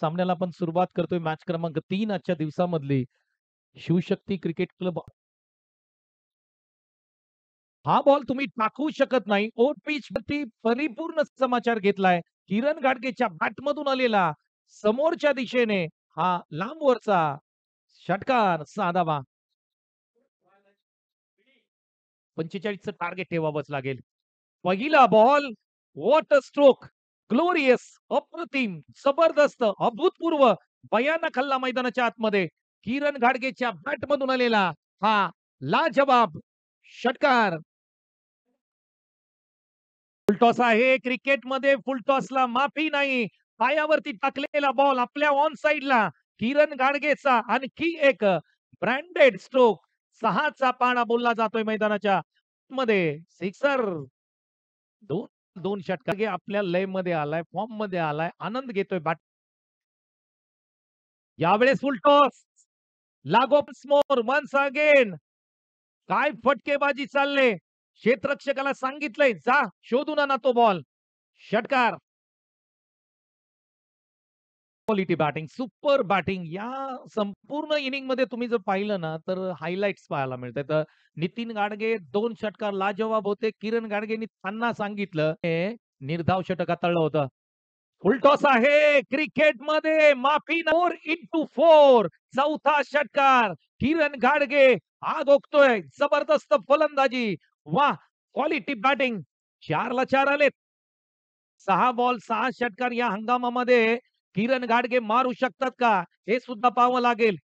सामन्याला आपण सुरुवात करतोय मॅच क्रमांक 3 आजच्या दिवसामधली. शिवशक्ती क्रिकेट क्लब हा बॉल तुम्ही टाकू शकत नाही. ओट पिच वरती परिपूर्ण समाचार घेतलाय. किरण गाडगेच्या बॅटमधून आलेला समोरच्या दिशेने हा लांबवरचा षटकार साधावा. 45चं टार्गेट ठेवावंच लागेल. पहिला ball what a stroke. Glorious, अप्रतिम, जबरदस्त, अभूतपूर्व, भयानक हल्ला मैदानाच्या आतमध्ये. किरण घाडगेच्या बॅटमधून आलेला हा लाजवाब षटकार. फुलटॉस आहे क्रिकेटमध्ये. फुलटॉसला माफी नाही. पायावरती टाकलेला बॉल आपल्या ऑन साइडला. किरण गाडगेचा आणखी एक ब्रँडेड स्ट्रोक. 6चा पाना बोलला जातोय मैदानाच्या मध्ये. सिक्सर. दोन दोन षटकार आपल्या लय मध्ये आलाय, फॉर्म मध्ये आलाय, आनंद घेतोय. यावेळेस फुल टॉस. लागो स्मोर वन्स अगेन. काय फटकेबाजी चालले. क्षेत्ररक्षकाला सांगितलंय जा शोधून आणा तो बॉल. षटकार. Quality batting, super batting. या संपूर्ण इनिंग मध्ये तुम्ही जर पाहिलं ना तर हायलाइट्स पाहायला मिळतात. तर नितीन गाडगे 2 षटकार लाजवाब होते. किरण गाडगेंनी त्यांना सांगितलं निर्धाव षटक हाताळलं होतं. फुलटॉस आहे क्रिकेटमध्ये. माफी 4 into 4. चौथा षटकार. किरण गाडगे आग ओकतोय. जबरदस्त फलंदाजी. वाह, क्वालिटी बॅटिंग. 4ला 4 आलेत. 6 बॉल 6 षटकार या हंगामामध्ये किरण गाडगे मारू शकतात का हे सुद्धा पाहावं लागेल.